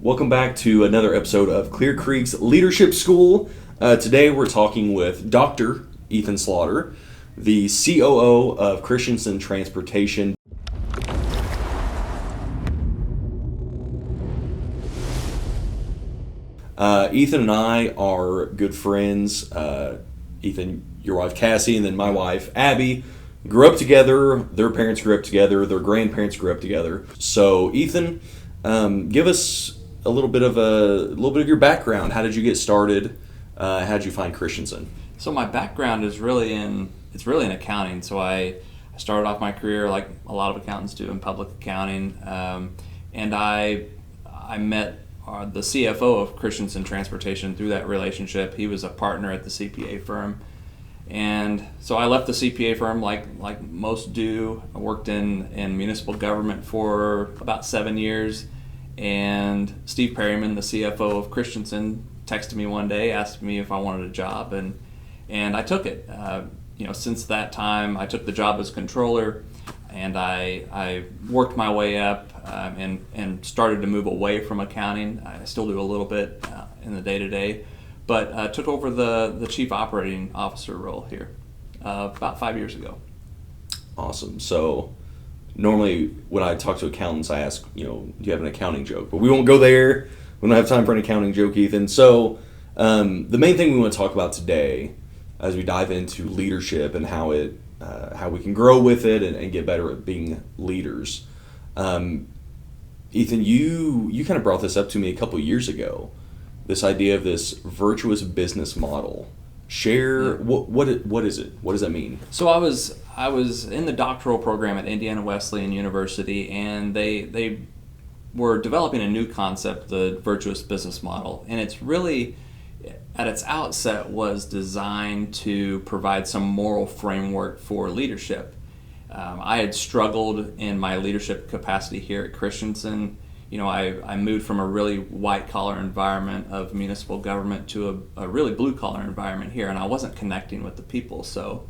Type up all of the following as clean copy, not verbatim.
Welcome back to another episode of Clear Creek's Leadership School. Today we're talking with Dr. Ethan Slaughter, the COO of Christensen Transportation. Ethan and I are good friends. Ethan, your wife Cassie, and then my wife Abby grew up together. Their parents grew up together. Their grandparents grew up together. So Ethan, give us a little bit of your background. How did you get started? How did you find Christensen? So my background is really in accounting. So I started off my career like a lot of accountants do in public accounting, and I met the CFO of Christensen Transportation through that relationship. He was a partner at the CPA firm, and so I left the CPA firm like most do. I worked in municipal government for about 7 years. And Steve Perryman, the CFO of Christensen, texted me one day, asked me if I wanted a job, and I took it. Since that time, I took the job as controller, and I worked my way up and started to move away from accounting. I still do a little bit in the day-to-day, but took over the chief operating officer role here about 5 years ago. Awesome. So normally when I talk to accountants, I ask, do you have an accounting joke? But we won't go there. We don't have time for an accounting joke, Ethan. So the main thing we want to talk about today, as we dive into leadership and how we can grow with it and get better at being leaders. Ethan, you kind of brought this up to me a couple years ago, this idea of this virtuous business model. Share, what is it? What does that mean? So I was in the doctoral program at Indiana Wesleyan University, and they were developing a new concept, the Virtuous Business Model, and it's really, at its outset, was designed to provide some moral framework for leadership. I had struggled in my leadership capacity here at Christensen. I moved from a really white-collar environment of municipal government to a really blue-collar environment here, and I wasn't connecting with the people. So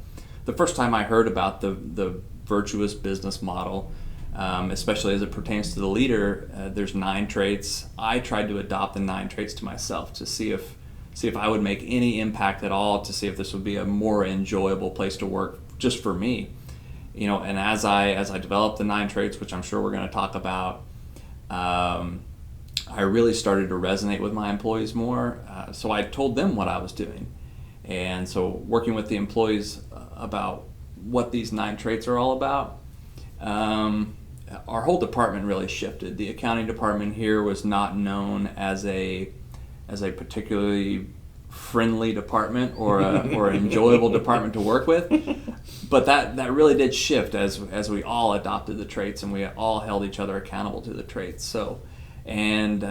the first time I heard about the virtuous business model, especially as it pertains to the leader, there's 9 traits. I tried to adopt the 9 traits to myself to see if I would make any impact at all, to see if this would be a more enjoyable place to work just for me. And as I developed the 9 traits, which I'm sure we're going to talk about, I really started to resonate with my employees more. So I told them what I was doing. And so working with the employees about what these 9 traits are all about, our whole department really shifted. The accounting department here was not known as a particularly friendly department or an enjoyable department to work with. But that really did shift as we all adopted the traits and we all held each other accountable to the traits. So, and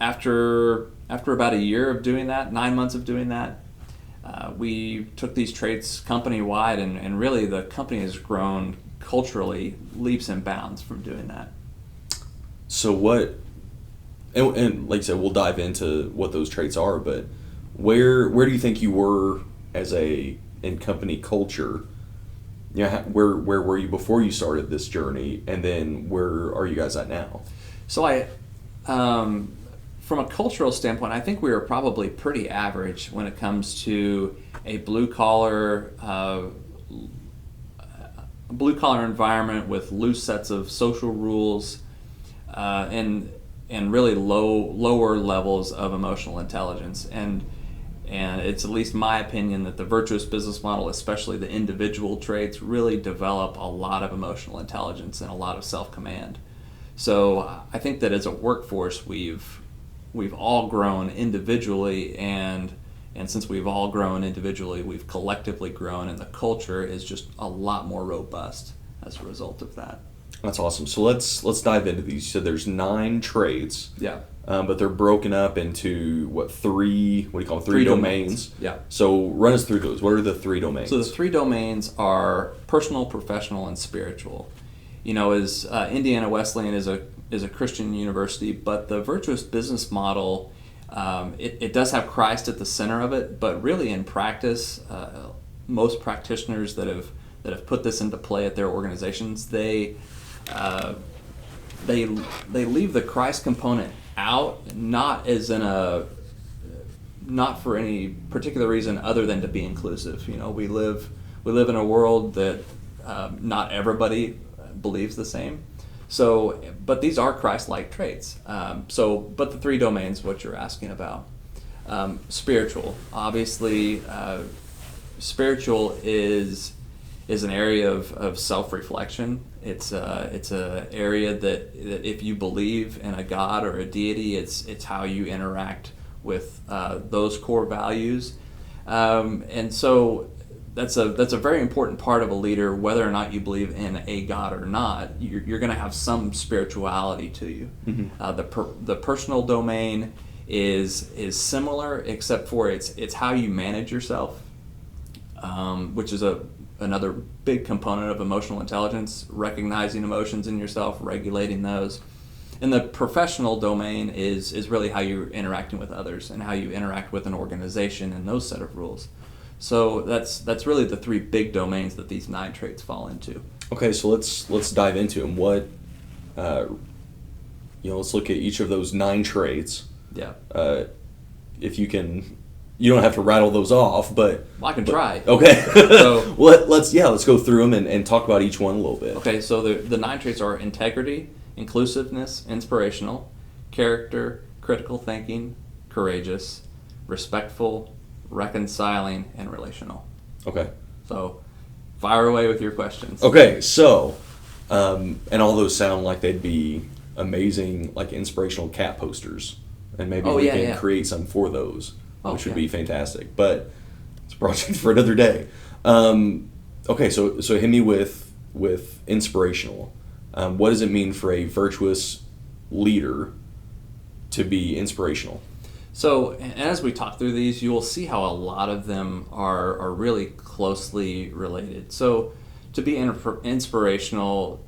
after about a year of doing that, 9 months of doing that, we took these traits company-wide, and really the company has grown culturally leaps and bounds from doing that. So what, and like you said, we'll dive into what those traits are, but where do you think you were in company culture? Where were you before you started this journey, and then where are you guys at now? So from a cultural standpoint, I think we were probably pretty average when it comes to a blue collar environment with loose sets of social rules, and really lower levels of emotional intelligence. And it's at least my opinion that the virtuous business model, especially the individual traits, really develop a lot of emotional intelligence and a lot of self-command. So I think that as a workforce, we've all grown individually, and since we've all grown individually, we've collectively grown, and the culture is just a lot more robust as a result of that. That's awesome. So let's dive into these. So there's 9 traits. Yeah. But they're broken up into three domains. Yeah. So run us through those. What are the 3 domains? So the 3 domains are personal, professional, and spiritual. As Indiana Wesleyan is a Christian university, but the virtuous business model, it does have Christ at the center of it, but really in practice, most practitioners that have put this into play at their organizations, they leave the Christ component out, not as in a not for any particular reason other than to be inclusive. You know, we live in a world that not everybody believes the same. So, but these are Christ-like traits. But the three domains, what you're asking about, spiritual, obviously, spiritual is an area of self-reflection. It's a area that if you believe in a God or a deity, it's how you interact with those core values, and so that's a very important part of a leader. Whether or not you believe in a God or not, you're going to have some spirituality to you. Mm-hmm. The personal domain is similar, except for it's how you manage yourself, which is another big component of emotional intelligence, recognizing emotions in yourself, regulating those. And the professional domain is really how you're interacting with others and how you interact with an organization and those set of rules. So that's really the three big domains that these 9 traits fall into. Okay, so let's dive into them. What let's look at each of those 9 traits. Yeah. If you can, you don't have to rattle those off, but I can try. Okay. So let's go through them and talk about each one a little bit. Okay, so the 9 traits are integrity, inclusiveness, inspirational, character, critical thinking, courageous, respectful, reconciling, and relational. Okay. So fire away with your questions. Okay, so and all those sound like they'd be amazing, like inspirational cat posters, and maybe we can create some for those, which would be fantastic. But it's a project for another day. Okay, so hit me with inspirational. What does it mean for a virtuous leader to be inspirational? So as we talk through these, you will see how a lot of them are really closely related. So to be inspirational,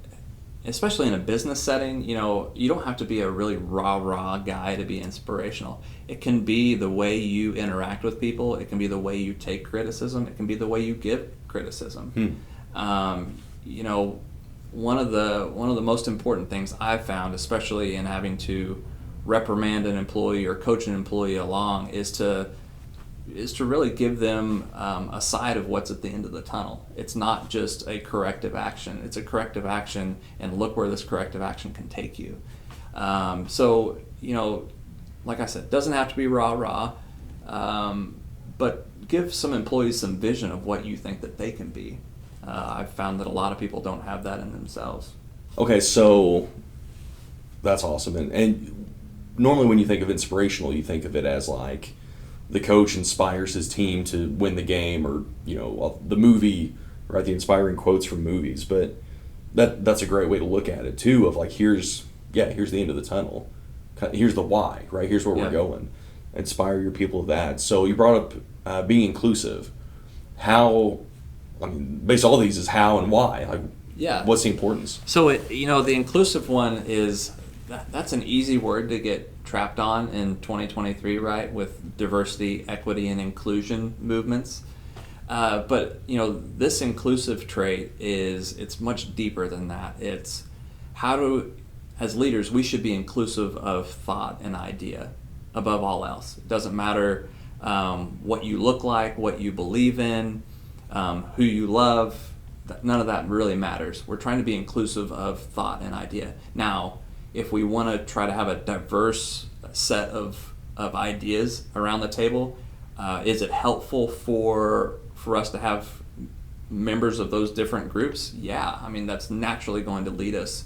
especially in a business setting, you don't have to be a really rah-rah guy to be inspirational. It can be the way you interact with people. It can be the way you take criticism. It can be the way you give criticism. One of the most important things I've found, especially in having to reprimand an employee or coach an employee along, is to really give them a side of what's at the end of the tunnel. It's not just a corrective action. It's a corrective action, and look where this corrective action can take you. Like I said, it doesn't have to be rah-rah, but give some employees some vision of what you think that they can be. I've found that a lot of people don't have that in themselves. Okay, so that's awesome. And normally when you think of inspirational, you think of it as like the coach inspires his team to win the game, or the movie, right? The inspiring quotes from movies. But that's a great way to look at it too. Of like, here's the end of the tunnel. Here's the why, right? Here's where we're going. Inspire your people with that. So you brought up being inclusive. How? I mean, basically all these is how and why. Like, what's the importance? So the inclusive one is that's an easy word to get trapped on in 2023, right? With diversity, equity, and inclusion movements. But this inclusive trait it's much deeper than that. It's as leaders, we should be inclusive of thought and idea above all else. It doesn't matter what you look like, what you believe in, who you love. None of that really matters. We're trying to be inclusive of thought and idea. Now, if we want to try to have a diverse set of ideas around the table, is it helpful for us to have members of those different groups? Yeah, I mean, that's naturally going to lead us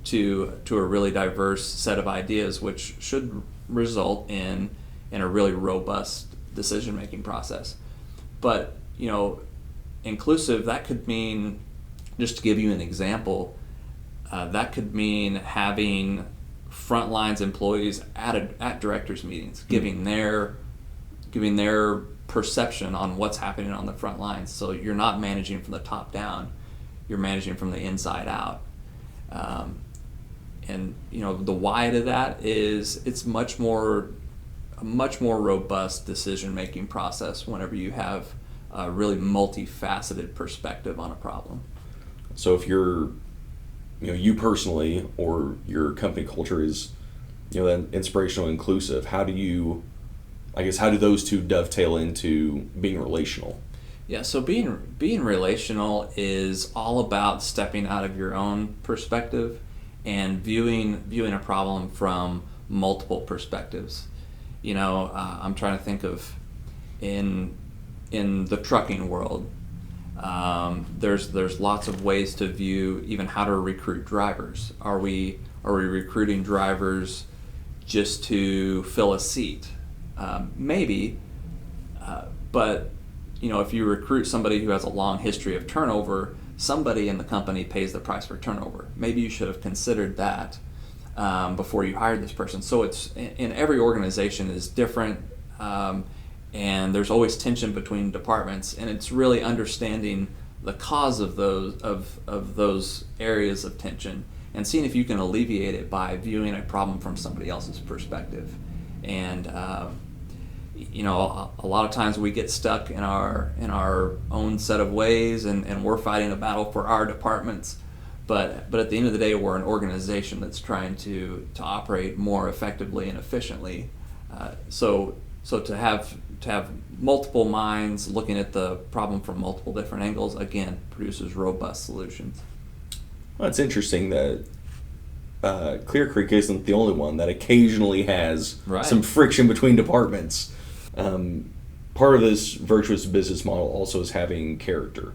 to a really diverse set of ideas, which should result in a really robust decision-making process. But inclusive, that could mean, just to give you an example, that could mean having front lines employees at directors meetings, giving their perception on what's happening on the front lines. So you're not managing from the top down, you're managing from the inside out. And the why to that is it's a much more robust decision-making process whenever you have a really multifaceted perspective on a problem. So if you're, you personally or your company culture is that inspirational, inclusive. How do those two dovetail into being relational? Yeah, so being relational is all about stepping out of your own perspective and viewing a problem from multiple perspectives. I'm trying to think of in the trucking world. There's lots of ways to view even how to recruit drivers. Are we recruiting drivers just to fill a seat? Maybe, but if you recruit somebody who has a long history of turnover, somebody in the company pays the price for turnover. Maybe you should have considered that before you hired this person. So it's in every organization is different. And there's always tension between departments, and it's really understanding the cause of those areas of tension and seeing if you can alleviate it by viewing a problem from somebody else's perspective. And a lot of times we get stuck in our own set of ways, and we're fighting a battle for our departments. But at the end of the day, we're an organization that's trying to operate more effectively and efficiently. So to have multiple minds looking at the problem from multiple different angles, again, produces robust solutions. Well, it's interesting that Clear Creek isn't the only one that occasionally has some friction between departments. Part of this virtuous business model also is having character,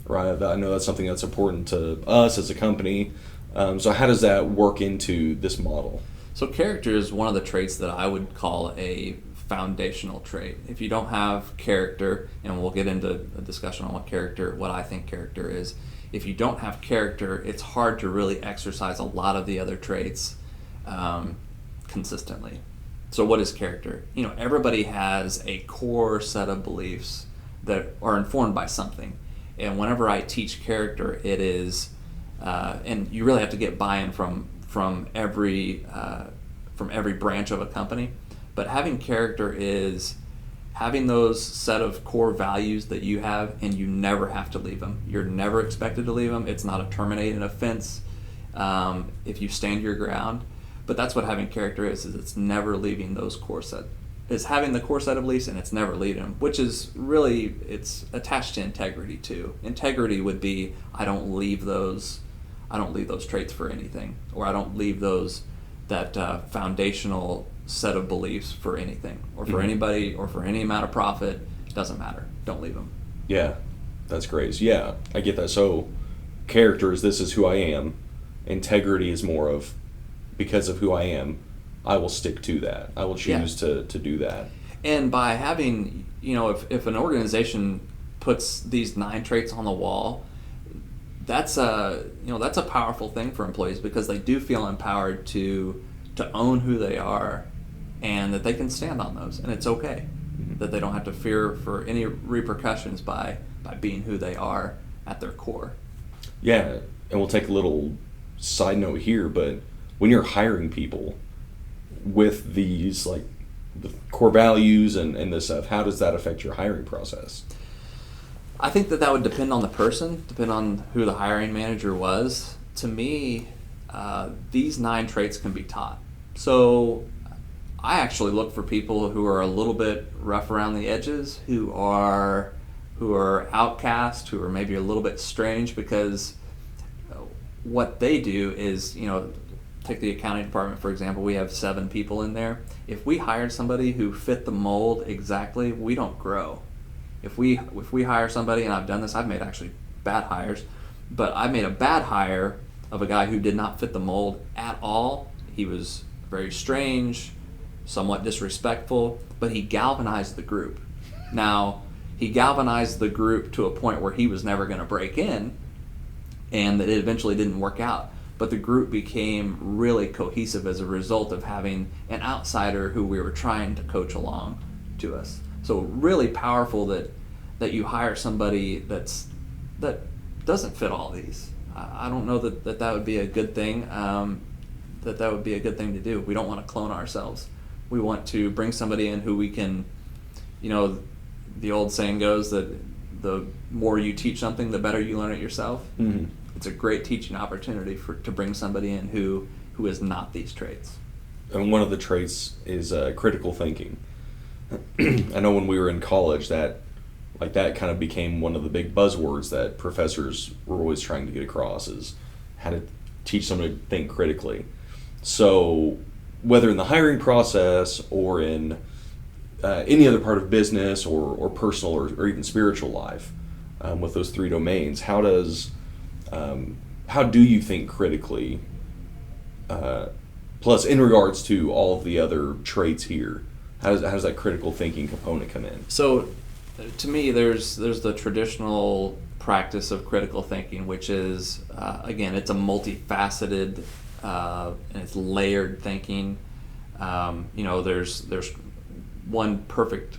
right? I know that's something that's important to us as a company. So how does that work into this model? So character is one of the traits that I would call a foundational trait. If you don't have character, and we'll get into a discussion on what I think character is. If you don't have character, it's hard to really exercise a lot of the other traits consistently. So what is character? Everybody has a core set of beliefs that are informed by something. And whenever I teach character, it is, and you really have to get buy-in from every branch of a company. But having character is having those set of core values that you have, and you never have to leave them. You're never expected to leave them. It's not a terminating offense if you stand your ground. But that's what having character is it's never leaving those core set. It's having the core set of beliefs, and it's never leaving them, which is really, it's attached to integrity too. Integrity would be, I don't leave those traits for anything, or I don't leave that foundational set of beliefs for anything, or for anybody, or for any amount of profit. It doesn't matter. Don't leave them. Yeah, that's great. So, yeah, I get that. So character is, this is who I am. Integrity is more of, because of who I am, I will stick to that. I will choose to do that. And by having, if an organization puts these 9 traits on the wall, that's a powerful thing for employees, because they do feel empowered to own who they are, and that they can stand on those, and it's okay. That they don't have to fear for any repercussions by being who they are at their core. Yeah, and we'll take a little side note here, but when you're hiring people with these, like, the core values and this stuff, how does that affect your hiring process? I think that would depend on the person, depend on who the hiring manager was. To me, these 9 traits can be taught. So I actually look for people who are a little bit rough around the edges, who are outcast, who are maybe a little bit strange, because what they do is, take the accounting department, for example. We have 7 people in there. If we hired somebody who fit the mold exactly, we don't grow. If we hire somebody, and I've done this, I've made actually bad hires, but I made a bad hire of a guy who did not fit the mold at all. He was very strange, somewhat disrespectful, but he galvanized the group. Now, he galvanized the group to a point where he was never going to break in, and that it eventually didn't work out. But the group became really cohesive as a result of having an outsider who we were trying to coach along to us. So really powerful that you hire somebody that doesn't fit all these. I don't know that would be a good thing. That would be a good thing to do. We don't want to clone ourselves. We want to bring somebody in who we can, the old saying goes that the more you teach something, the better you learn it yourself. Mm-hmm. It's a great teaching opportunity to bring somebody in who is not these traits. and one of the traits is critical thinking. I know when we were in college that kind of became one of the big buzzwords that professors were always trying to get across, is how to teach someone to think critically. So whether in the hiring process or in any other part of business or personal or even spiritual life, with those three domains, how do you think critically? Plus, in regards to all of the other traits here, how does that critical thinking component come in? So, to me, there's the traditional practice of critical thinking, which is again, it's a multifaceted and it's layered thinking. There's one perfect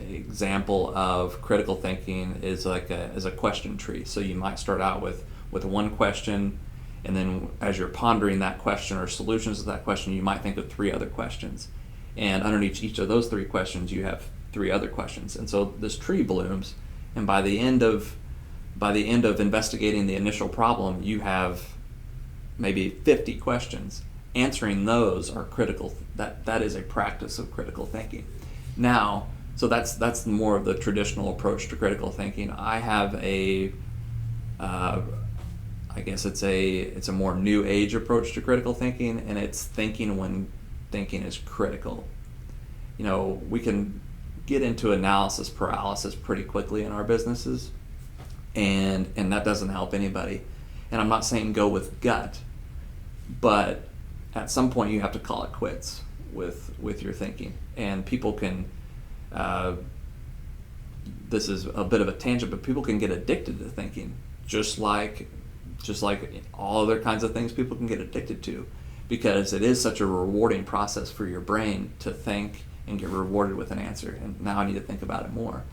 example of critical thinking is as a question tree. So you might start out with one question, and then as you're pondering that question or solutions to that question, you might think of three other questions. And underneath each of those three questions, you have three other questions. And so this tree blooms, and by the end of investigating the initial problem, you have maybe 50 questions. Answering those are critical. That is a practice of critical thinking. Now, so that's more of the traditional approach to critical thinking. I have I guess it's a more new age approach to critical thinking, and it's thinking when thinking is critical. We can get into analysis paralysis pretty quickly in our businesses, and that doesn't help anybody. And I'm not saying go with gut, but at some point you have to call it quits with your thinking. And people can, this is a bit of a tangent, but people can get addicted to thinking, just like all other kinds of things people can get addicted to, because it is such a rewarding process for your brain to think and get rewarded with an answer. And now I need to think about it more.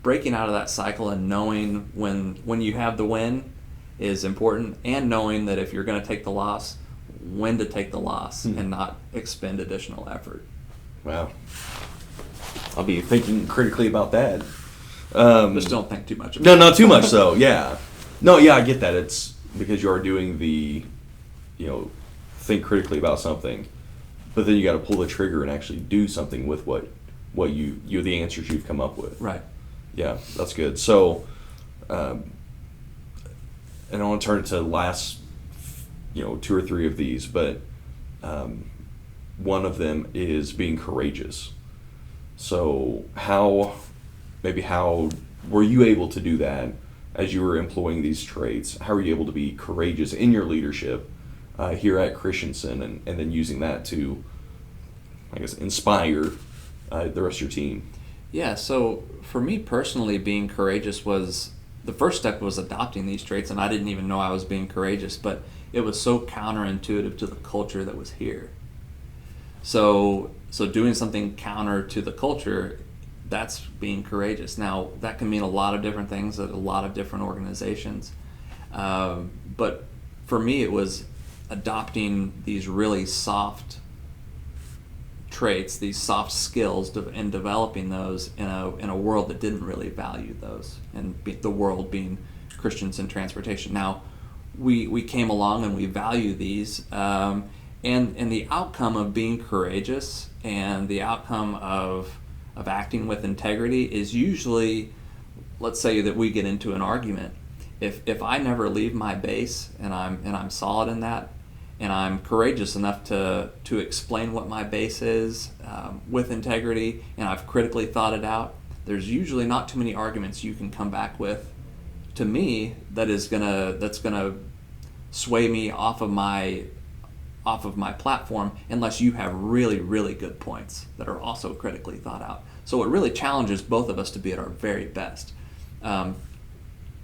Breaking out of that cycle and knowing when you have the win is important, and knowing that if you're going to take the loss, when to take the loss and not expend additional effort. Wow. I'll be thinking critically about that. Just don't think too much about it. No, not too much so, yeah. No, yeah, I get that. It's because you are doing the, think critically about something, but then you got to pull the trigger and actually do something with what the answers you've come up with. Right. Yeah, that's good. So, and I want to turn to the last, 2 or 3 of these, but one of them is being courageous. So how were you able to do that as you were employing these traits? How were you able to be courageous in your leadership here at Christensen, and then using that to, I guess, inspire the rest of your team? Yeah, so for me personally, being courageous was, the first step was adopting these traits, and I didn't even know I was being courageous, but it was so counterintuitive to the culture that was here. So doing something counter to the culture, that's being courageous. Now, that can mean a lot of different things at a lot of different organizations. But for me, it was adopting these really soft traits, these soft skills, and developing those in a world that didn't really value those, and the world being Christians in transportation. Now, we came along and we value these, and the outcome of being courageous and the outcome of acting with integrity is usually, let's say that we get into an argument. If I never leave my base and I'm solid in that, and I'm courageous enough to explain what my base is with integrity, and I've critically thought it out, there's usually not too many arguments you can come back with to me that's gonna sway me off of my platform, unless you have really, really good points that are also critically thought out. So it really challenges both of us to be at our very best.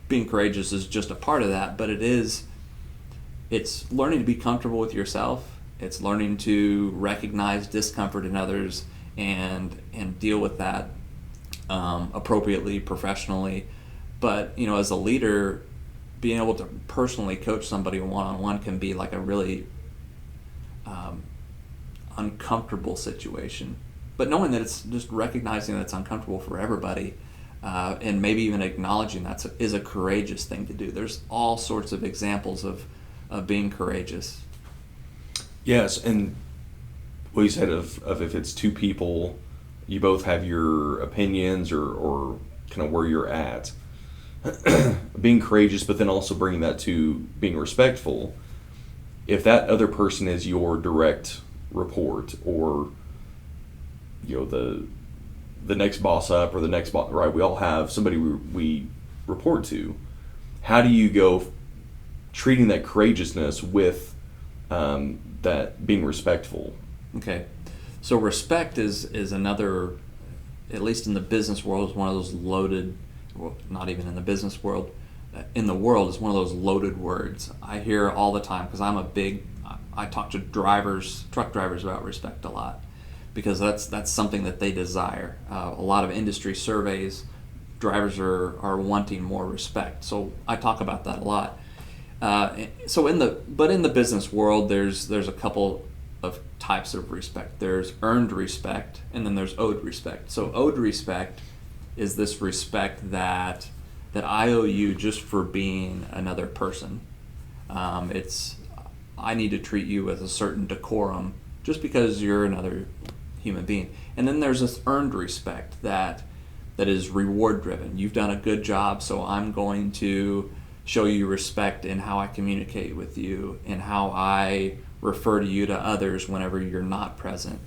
Being courageous is just a part of that, but it's learning to be comfortable with yourself. It's learning to recognize discomfort in others and deal with that appropriately, professionally. But as a leader, being able to personally coach somebody one-on-one can be like a really uncomfortable situation. But knowing that it's just recognizing that it's uncomfortable for everybody, and maybe even acknowledging that is a courageous thing to do. There's all sorts of examples of being courageous. Yes, and what you said of if it's two people, you both have your opinions or kind of where you're at. Being courageous, but then also bringing that to being respectful. If that other person is your direct report, or the next boss up, or the next boss, right? We all have somebody we report to. How do you go treating that courageousness with that being respectful? Okay, so respect is another, at least in the business world, is one of those loaded. Well, not even in the business world. In the world, is one of those loaded words. I hear all the time because I talk to truck drivers about respect a lot, because that's something that they desire. A lot of industry surveys, drivers are wanting more respect. So I talk about that a lot. In the business world, there's a couple of types of respect. There's earned respect, and then there's owed respect. So owed respect is this respect that I owe you just for being another person. I need to treat you with a certain decorum just because you're another human being. And then there's this earned respect that is reward driven. You've done a good job, so I'm going to show you respect in how I communicate with you and how I refer to you to others whenever you're not present.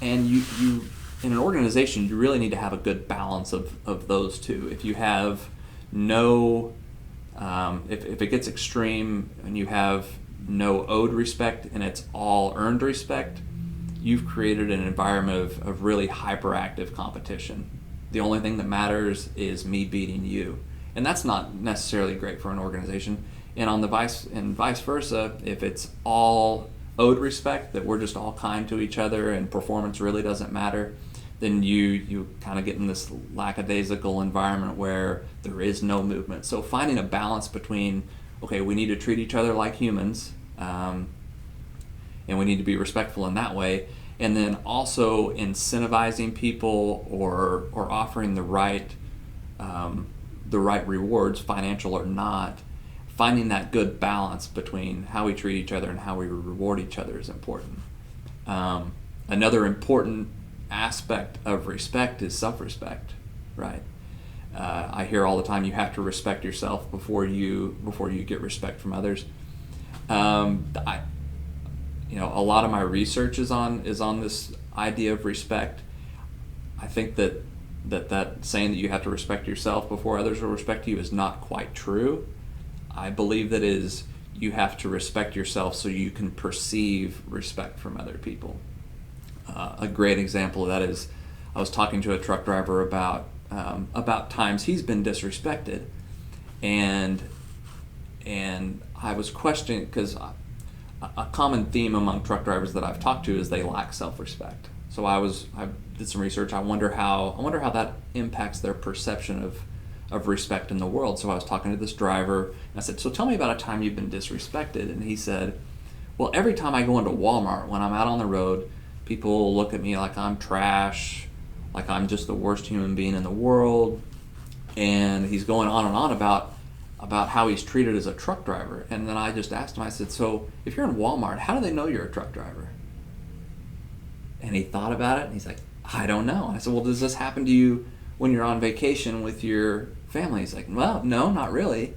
And you in an organization, you really need to have a good balance of those two. If you have if it gets extreme and you have no owed respect and it's all earned respect, you've created an environment of really hyperactive competition. The only thing that matters is me beating you. And that's not necessarily great for an organization. And vice versa, if it's all owed respect, that we're just all kind to each other and performance really doesn't matter, then you kind of get in this lackadaisical environment where there is no movement. So finding a balance between, okay, we need to treat each other like humans, and we need to be respectful in that way, and then also incentivizing people or offering the right rewards, financial or not. Finding that good balance between how we treat each other and how we reward each other is important. Another important aspect of respect is self-respect, right? I hear all the time you have to respect yourself before you get respect from others. A lot of my research is on this idea of respect. I think that saying that you have to respect yourself before others will respect you is not quite true. I believe that is you have to respect yourself so you can perceive respect from other people. A great example of that is I was talking to a truck driver about times he's been disrespected, and I was questioning, because a common theme among truck drivers that I've talked to is they lack self-respect. So I did some research. I wonder how that impacts their perception of respect in the world. So I was talking to this driver, and I said, so tell me about a time you've been disrespected. And he said, well, every time I go into Walmart, when I'm out on the road, people look at me like I'm trash, like I'm just the worst human being in the world. And he's going on and on about how he's treated as a truck driver. And then I just asked him, I said, so if you're in Walmart, how do they know you're a truck driver? And he thought about it, and he's like, I don't know. And I said, well, does this happen to you when you're on vacation with your family? He's like, well, no, not really.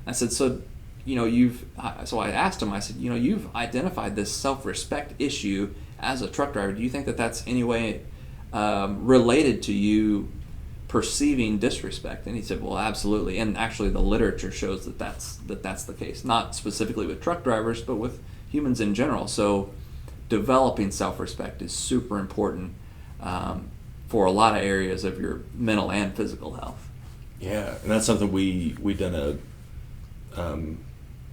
I said, so I asked him, I said, you've identified this self-respect issue as a truck driver. Do you think that that's any way related to you perceiving disrespect? And he said, well, absolutely. And actually the literature shows that that's the case, not specifically with truck drivers, but with humans in general. So developing self-respect is super important for a lot of areas of your mental and physical health. Yeah, and that's something we done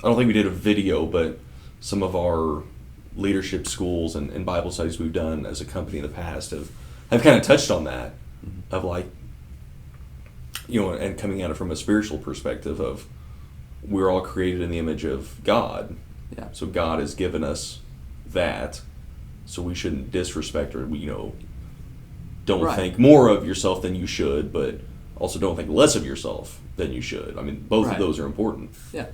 I don't think we did a video, but some of our leadership schools and Bible studies we've done as a company in the past have kind of touched on that, of like, and coming at it from a spiritual perspective of we're all created in the image of God. Yeah. So God has given us that, so we shouldn't disrespect or don't Right. think more of yourself than you should, but also don't think less of yourself than you should. I mean, both Right. of those are important. Yeah.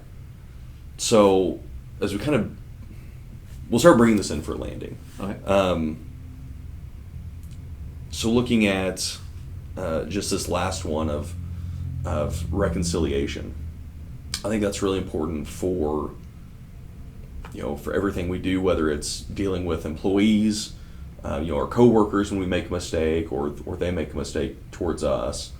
So as we'll start bringing this in for a landing. Okay. So looking at just this last one of reconciliation, I think that's really important for for everything we do, whether it's dealing with employees, our coworkers when we make a mistake, or they make a mistake towards us,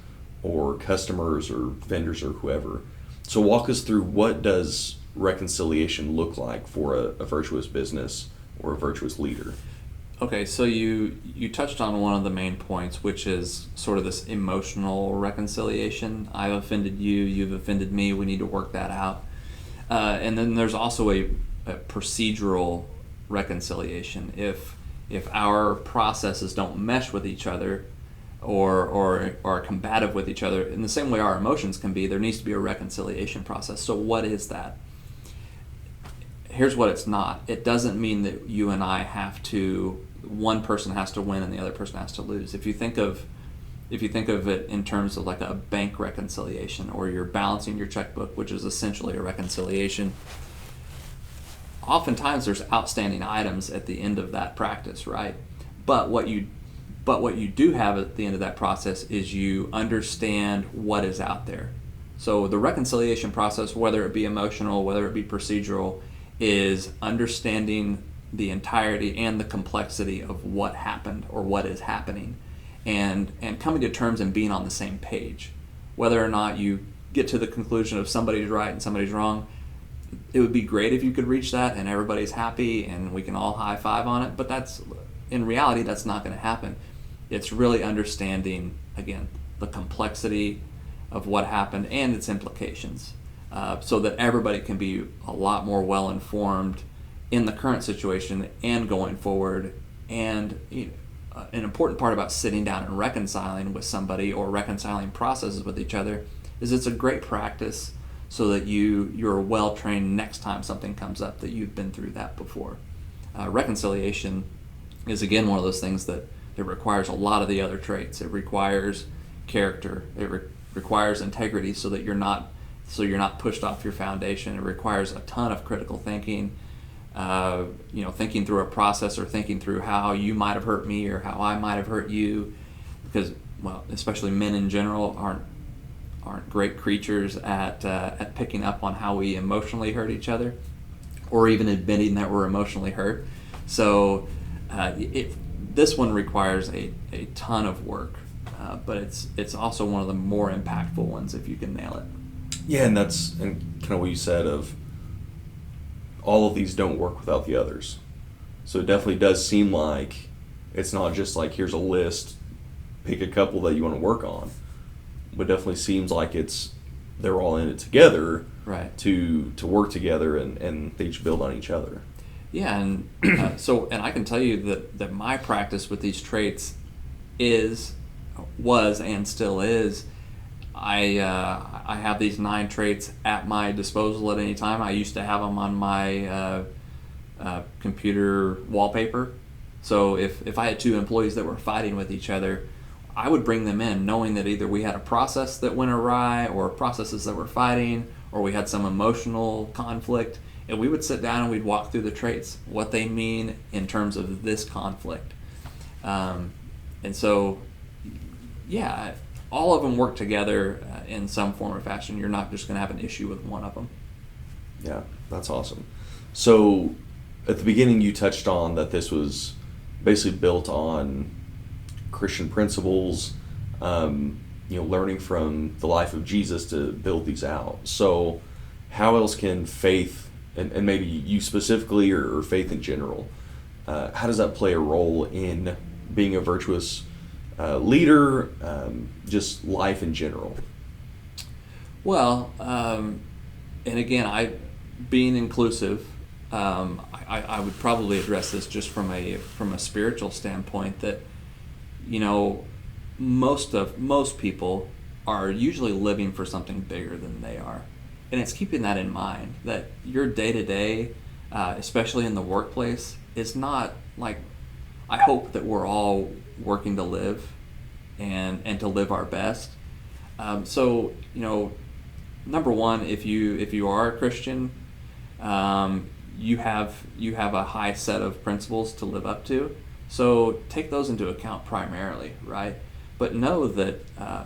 or customers or vendors or whoever. So walk us through, what does reconciliation look like for a virtuous business or a virtuous leader? Okay, so you touched on one of the main points, which is sort of this emotional reconciliation. I've offended you, you've offended me, we need to work that out. And then there's also a procedural reconciliation. If our processes don't mesh with each other, or are combative with each other, in the same way our emotions can be, there needs to be a reconciliation process. So what is that? Here's what it's not. It doesn't mean that you and I have to, one person has to win and the other person has to lose. If you think of it in terms of like a bank reconciliation, or you're balancing your checkbook, which is essentially a reconciliation, oftentimes there's outstanding items at the end of that practice, right? But what you do have at the end of that process is you understand what is out there. So the reconciliation process, whether it be emotional, whether it be procedural, is understanding the entirety and the complexity of what happened or what is happening, and coming to terms and being on the same page. Whether or not you get to the conclusion of somebody's right and somebody's wrong, it would be great if you could reach that and everybody's happy and we can all high five on it, but in reality that's not going to happen. It's really understanding, again, the complexity of what happened and its implications, so that everybody can be a lot more well informed in the current situation and going forward. And an important part about sitting down and reconciling with somebody, or reconciling processes with each other, is it's a great practice so that you're well trained next time something comes up, that you've been through that before. Reconciliation is, again, one of those things that it requires a lot of the other traits. It requires character. It requires integrity, so that you're not pushed off your foundation. It requires a ton of critical thinking, thinking through a process, or thinking through how you might have hurt me or how I might have hurt you, because, well, especially men in general aren't great creatures at picking up on how we emotionally hurt each other, or even admitting that we're emotionally hurt. So this one requires a ton of work, but it's also one of the more impactful ones if you can nail it. Yeah, and that's kind of what you said, of all of these don't work without the others. So it definitely does seem like it's not just like, here's a list, pick a couple that you want to work on, but definitely seems like they're all in it together, right? To work together, and they each build on each other. Yeah, and and I can tell you that my practice with these traits was and still is. I have these 9 traits at my disposal at any time. I used to have them on my computer wallpaper. So if I had 2 employees that were fighting with each other, I would bring them in knowing that either we had a process that went awry, or processes that were fighting, or we had some emotional conflict, and we would sit down and we'd walk through the traits, what they mean in terms of this conflict. And so, yeah, all of them work together in some form or fashion. You're not just going to have an issue with one of them. Yeah, that's awesome. So at the beginning you touched on that this was basically built on Christian principles, learning from the life of Jesus to build these out. So how else can faith, and maybe you specifically, or faith in general, how does that play a role in being a virtuous leader, just life in general? Well, and again, being inclusive, I would probably address this just from a spiritual standpoint, that most people are usually living for something bigger than they are, and it's keeping that in mind, that your day-to-day, especially in the workplace, is not like, I hope that we're all working to live and to live our best. So number one, if you are a Christian, you have a high set of principles to live up to. So take those into account primarily, right? But know that,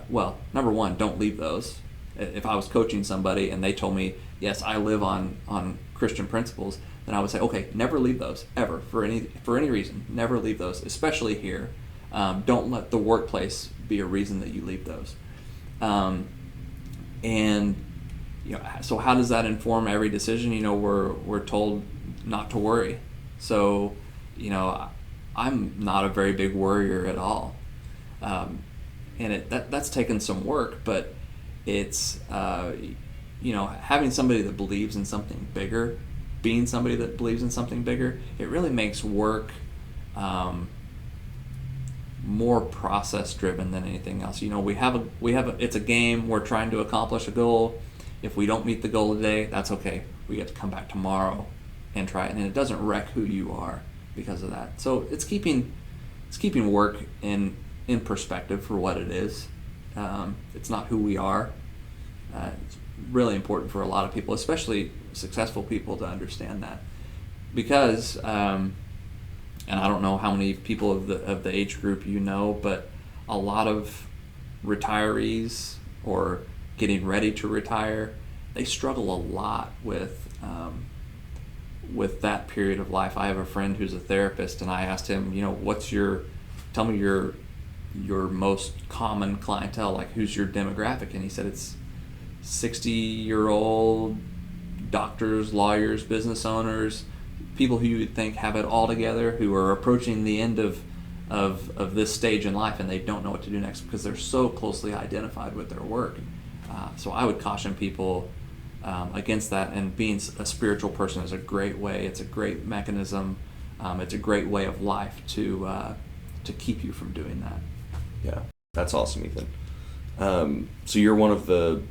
well, number one, don't leave those. If I was coaching somebody and they told me, yes, I live on Christian principles, then I would say, okay, never leave those ever for any reason. Never leave those, especially here. Don't let the workplace be a reason that you leave those. And so how does that inform every decision? We're told not to worry. So, I'm not a very big worrier at all. And that's taken some work, but it's having somebody that believes in something bigger, being somebody that believes in something bigger, it really makes work more process driven than anything else. It's a game. We're trying to accomplish a goal. If we don't meet the goal today, that's okay. We get to come back tomorrow and try it, and it doesn't wreck who you are because of that. So it's keeping work in perspective for what it is. It's not who we are. It's really important for a lot of people, especially successful people, to understand that, because and I don't know how many people of the age group but a lot of retirees or getting ready to retire, they struggle a lot with that period of life. I have a friend who's a therapist, and I asked him, tell me your most common clientele, like who's your demographic, and he said it's 60-year-old doctors, lawyers, business owners, people who you would think have it all together, who are approaching the end of this stage in life, and they don't know what to do next because they're so closely identified with their work. So I would caution people against that, and being a spiritual person is a great way. It's a great mechanism. It's a great way of life to keep you from doing that. Yeah, that's awesome, Ethan. So you're one of the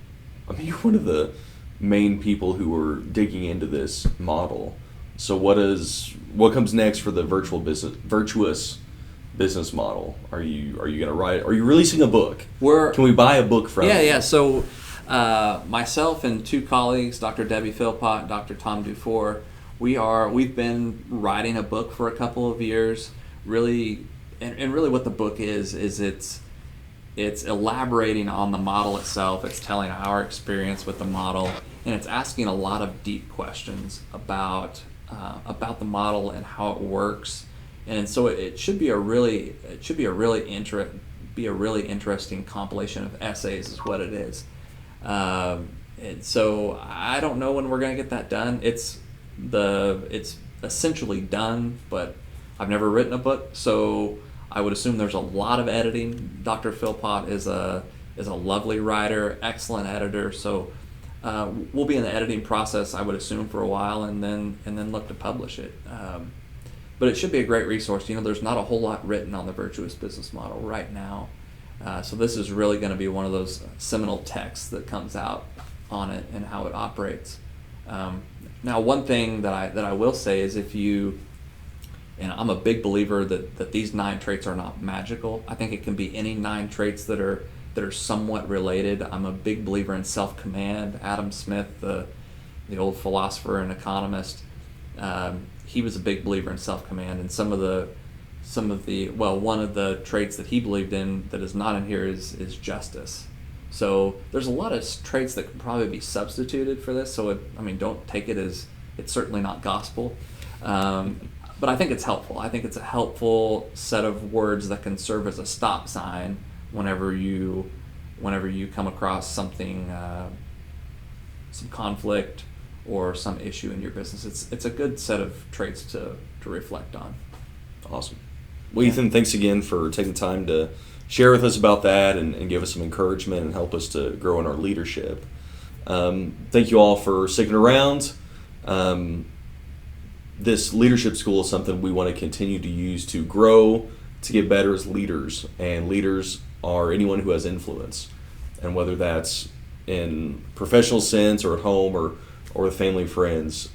main people who are digging into this model. So what comes next for the Virtuous Business Model? Are you gonna write? Are you releasing a book? Can we buy a book from you? Yeah. So myself and two colleagues, Dr. Debbie Philpott and Dr. Tom Dufour, we've been writing a book for a couple of years. Really, and really, what the book is it's elaborating on the model itself. It's telling our experience with the model, and it's asking a lot of deep questions about the model and how it works. And so it should be a really interesting compilation of essays, is what it is. And so I don't know when we're going to get that done. It's essentially done, but I've never written a book, so I would assume there's a lot of editing. Dr. Philpott is a lovely writer, excellent editor, so we'll be in the editing process, I would assume, for a while, and then look to publish it. But it should be a great resource. There's not a whole lot written on the Virtuous Business Model right now, so this is really going to be one of those seminal texts that comes out on it and how it operates. Now, one thing that I will say is, and I'm a big believer that these 9 traits are not magical. I think it can be any 9 traits that are somewhat related. I'm a big believer in self-command. Adam Smith, the old philosopher and economist, he was a big believer in self-command. And one of the traits that he believed in that is not in here is justice. So there's a lot of traits that can probably be substituted for this. So don't take it as it's certainly not gospel. But I think it's helpful. I think it's a helpful set of words that can serve as a stop sign whenever you come across something, some conflict or some issue in your business. It's a good set of traits to reflect on. Awesome. Well, Ethan, thanks again for taking time to share with us about that and give us some encouragement and help us to grow in our leadership. Thank you all for sticking around. This leadership school is something we want to continue to use to grow, to get better as leaders. And leaders are anyone who has influence. And whether that's in professional sense or at home or with family, friends,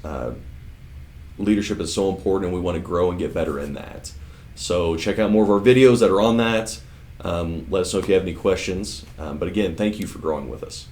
leadership is so important, and we want to grow and get better in that. So check out more of our videos that are on that. Let us know if you have any questions. But again, thank you for growing with us.